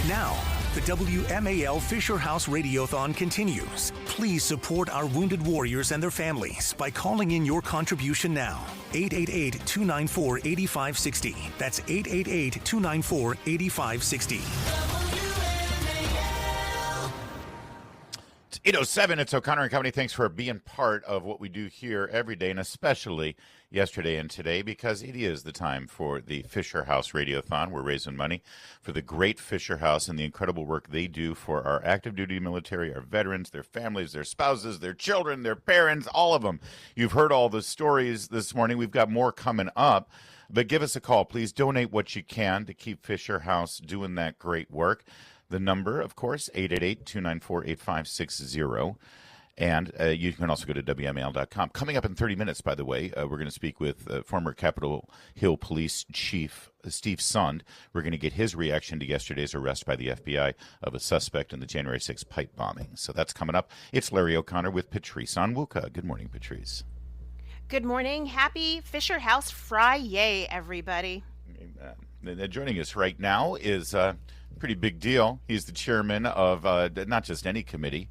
Now, the WMAL Fisher House Radiothon continues. Please support our wounded warriors and their families by calling in your contribution now. 888-294-8560. That's 888-294-8560. It's 8:07. It's O'Connor and Company. Thanks for being part of what we do here every day, and especially yesterday and today, because it is the time for the Fisher House Radiothon. We're raising money for the great Fisher House and the incredible work they do for our active duty military, our veterans, their families, their spouses, their children, their parents, all of them. You've heard all the stories this morning. We've got more coming up, but give us a call. Please donate what you can to keep Fisher House doing that great work. The number, of course, 888-294-8560. And you can also go to WMAL.com. Coming up in 30 minutes, by the way, we're going to speak with former Capitol Hill Police Chief Steve Sund. We're going to get his reaction to yesterday's arrest by the FBI of a suspect in the January 6th pipe bombing. So that's coming up. It's Larry O'Connor with Patrice Onwuka. Good morning, Patrice. Good morning. Happy Fisher House Friday, everybody. Amen. Joining us right now is pretty big deal. He's the chairman of not just any committee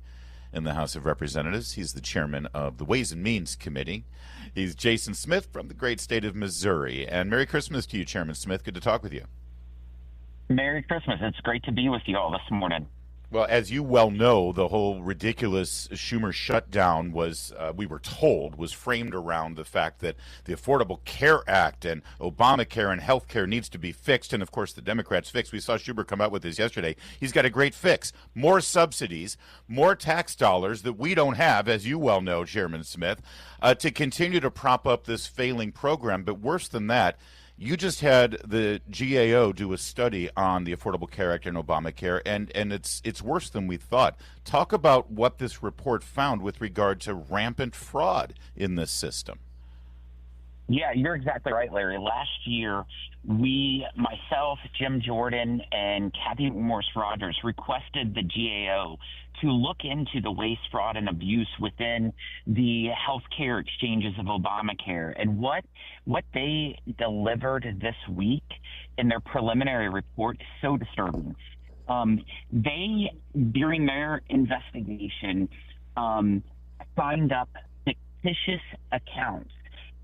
in the House of Representatives. He's the chairman of the Ways and Means Committee. He's Jason Smith from the great state of Missouri. And Merry Christmas to you, Chairman Smith. Good to talk with you. Merry Christmas. It's great to be with you all this morning. Well, as you well know, the whole ridiculous Schumer shutdown was, we were told, was framed around the fact that the Affordable Care Act and Obamacare and health care needs to be fixed. And, of course, the Democrats fixed. We saw Schumer come out with this yesterday. He's got a great fix. More subsidies, more tax dollars that we don't have, as you well know, Chairman Smith, to continue to prop up this failing program. But worse than that, you just had the GAO do a study on the Affordable Care Act and Obamacare, and it's worse than we thought. Talk about what this report found with regard to rampant fraud in this system. Yeah, you're exactly right, Larry. Last year, myself, Jim Jordan, and Kathy Morse Rogers requested the GAO to look into the waste, fraud, and abuse within the healthcare exchanges of Obamacare. And what they delivered this week in their preliminary report is so disturbing. They, during their investigation, signed up fictitious accounts,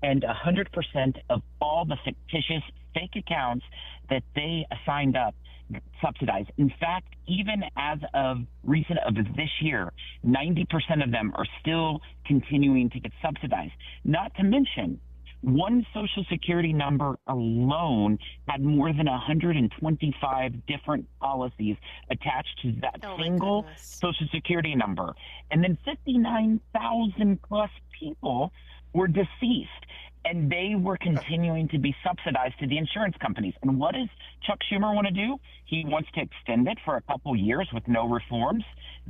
and 100% of all the fictitious fake accounts that they signed up subsidized. In fact, even as of recent of this year, 90% of them are still continuing to get subsidized. Not to mention, one Social Security number alone had more than 125 different policies attached to that single Social Security number. And then 59,000 plus people were deceased, and they were continuing to be subsidized to the insurance companies. And what does Chuck Schumer want to do? He wants to extend it for a couple years with no reforms.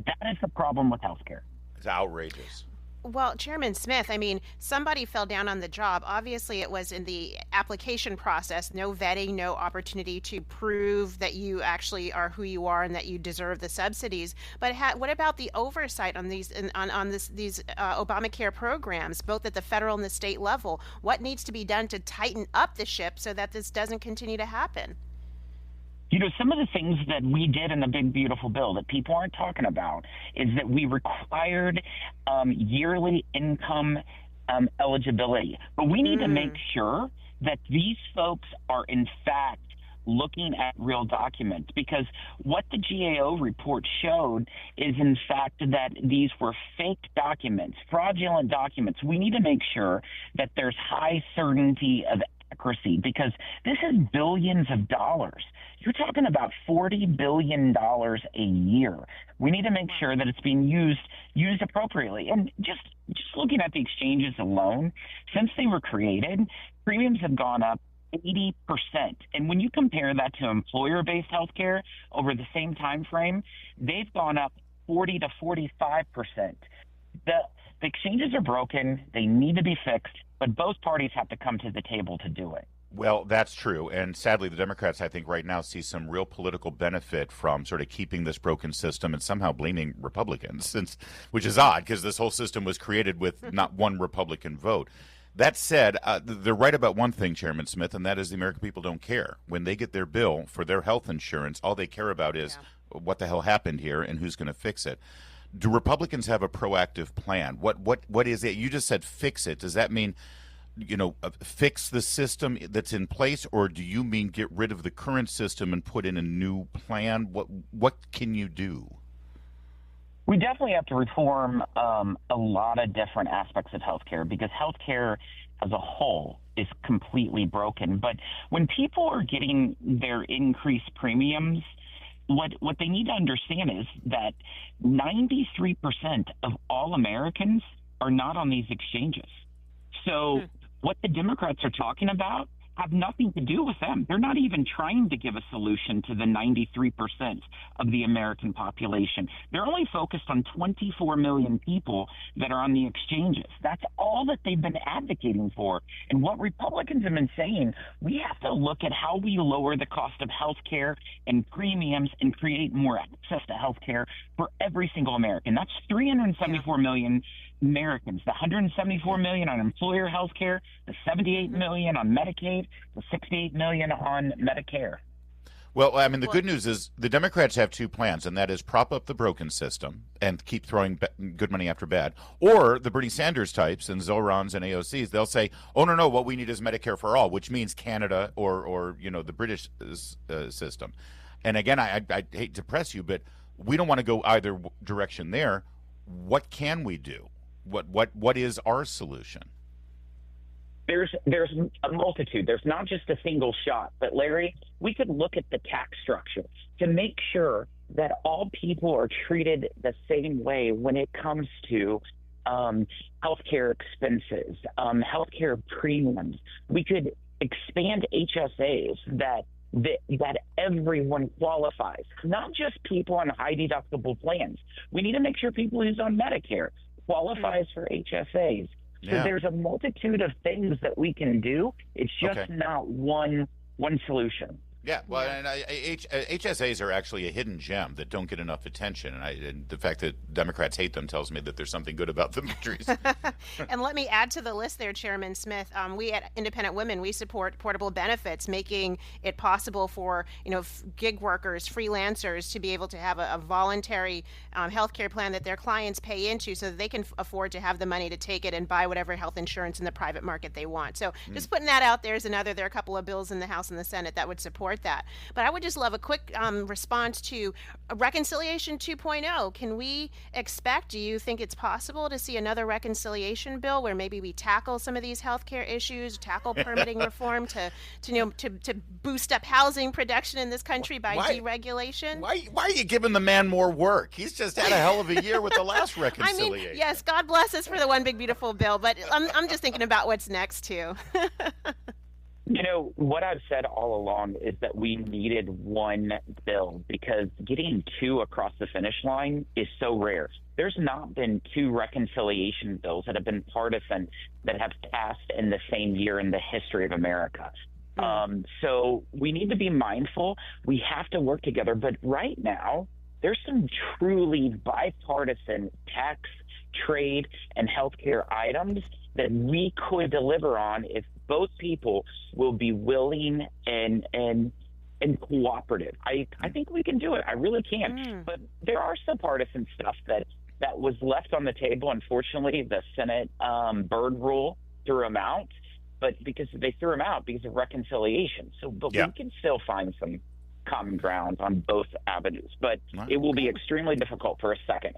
That is the problem with healthcare. It's outrageous. Well, Chairman Smith, I mean, somebody fell down on the job. Obviously, it was in the application process, no vetting, no opportunity to prove that you actually are who you are and that you deserve the subsidies. But what about the oversight on these these Obamacare programs, both at the federal and the state level? What needs to be done to tighten up the ship so that this doesn't continue to happen? You know, some of the things that we did in the big, beautiful bill that people aren't talking about is that we required yearly income eligibility. But we need to make sure that these folks are, in fact, looking at real documents, because what the GAO report showed is, in fact, that these were fake documents, fraudulent documents. We need to make sure that there's high certainty of accuracy, because this is billions of dollars. You're talking about $40 billion a year. We need to make sure that it's being used appropriately. And just looking at the exchanges alone, since they were created, premiums have gone up 80%. And when you compare that to employer-based healthcare over the same time frame, they've gone up 40 to 45%. The exchanges are broken. They need to be fixed, but both parties have to come to the table to do it. Well, that's true. And sadly, the Democrats, I think, right now see some real political benefit from sort of keeping this broken system and somehow blaming Republicans, which is odd because this whole system was created with not one Republican vote. That said, they're right about one thing, Chairman Smith, and that is the American people don't care. When they get their bill for their health insurance, all they care about is what the hell happened here and who's going to fix it. Do Republicans have a proactive plan? What is it? You just said fix it. Does that mean, fix the system that's in place, or do you mean get rid of the current system and put in a new plan? What can you do? We definitely have to reform a lot of different aspects of healthcare, because healthcare as a whole is completely broken. But when people are getting their increased premiums, what they need to understand is that 93% of all Americans are not on these exchanges. So what the Democrats are talking about have nothing to do with them. They're not even trying to give a solution to the 93% of the American population. They're only focused on 24 million people that are on the exchanges. That's all that they've been advocating for. And what Republicans have been saying, we have to look at how we lower the cost of health care and premiums and create more access to health care for every single American. That's 374 million Americans, the 174 million on employer health care, the 78 million on Medicaid, the 68 million on Medicare. Well, I mean, the good news is the Democrats have two plans, and that is prop up the broken system and keep throwing good money after bad. Or the Bernie Sanders types and Zorons and AOCs, they'll say, oh, no, what we need is Medicare for all, which means Canada or the British system. And again, I hate to press you, but we don't want to go either direction there. What can we do? What is our solution? There's a multitude. There's not just a single shot. But Larry, we could look at the tax structure to make sure that all people are treated the same way when it comes to healthcare expenses, healthcare premiums. We could expand HSAs that everyone qualifies, not just people on high deductible plans. We need to make sure people who's on Medicare qualifies for HSAs. So there's a multitude of things that we can do. It's just not one solution. Yeah, well, and HSAs are actually a hidden gem that don't get enough attention, and the fact that Democrats hate them tells me that there's something good about them, Patrice. And let me add to the list there, Chairman Smith. We at Independent Women, we support portable benefits, making it possible for gig workers, freelancers to be able to have a voluntary health care plan that their clients pay into, so that they can afford to have the money to take it and buy whatever health insurance in the private market they want. So just putting that out there is another. There are a couple of bills in the House and the Senate that would support that. But I would just love a quick response to Reconciliation 2.0. Can we expect, do you think it's possible to see another reconciliation bill where maybe we tackle some of these healthcare issues, tackle permitting reform to boost up housing production in this country by deregulation? Why are you giving the man more work? He's just had a hell of a year with the last reconciliation. I mean, yes, God bless us for the one big beautiful bill, but I'm just thinking about what's next too. What I've said all along is that we needed one bill, because getting two across the finish line is so rare. There's not been two reconciliation bills that have been partisan that have passed in the same year in the history of America. So we need to be mindful. We have to work together. But right now, there's some truly bipartisan tax, trade, and healthcare items that we could deliver on if both people will be willing and cooperative. I think we can do it. I really can. But there are some partisan stuff that was left on the table. Unfortunately, the Senate Byrd rule threw them out. But because they threw them out because of reconciliation. We can still find some common ground on both avenues. But it will be extremely difficult for a second.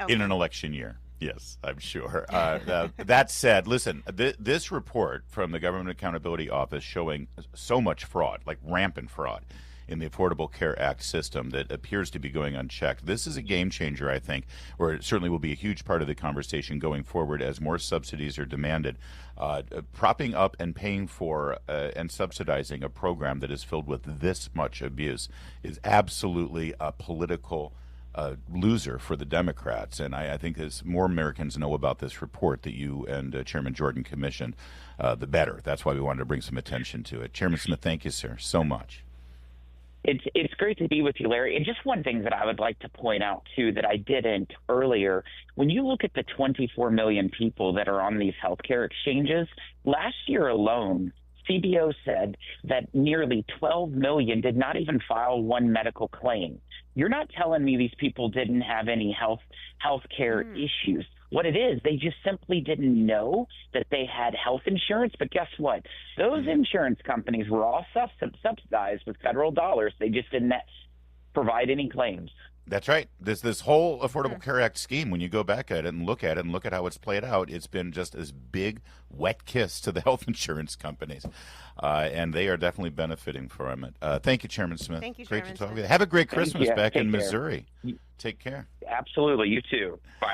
In an election year. Yes, I'm sure. That said, listen, this report from the Government Accountability Office showing so much fraud, like rampant fraud, in the Affordable Care Act system that appears to be going unchecked. This is a game changer, I think, or it certainly will be a huge part of the conversation going forward as more subsidies are demanded. Propping up and paying for and subsidizing a program that is filled with this much abuse is absolutely a political loser for the Democrats. And I think as more Americans know about this report that you and Chairman Jordan commissioned, the better. That's why we wanted to bring some attention to it. Chairman Smith, thank you, sir, so much. It's great to be with you, Larry. And just one thing that I would like to point out, too, that I didn't earlier. When you look at the 24 million people that are on these healthcare exchanges, last year alone, CBO said that nearly 12 million did not even file one medical claim. You're not telling me these people didn't have any healthcare issues. What it is, they just simply didn't know that they had health insurance. But guess what? Those insurance companies were all subsidized with federal dollars. They just didn't provide any claims. That's right. This whole Affordable Care Act scheme, when you go back at it and look at how it's played out, it's been just this big wet kiss to the health insurance companies, and they are definitely benefiting from it. Thank you, Chairman Smith. Thank you, Great Chairman to talk Smith. with you. Have a great Christmas back in care. Missouri. Take care. Absolutely. You too. Bye.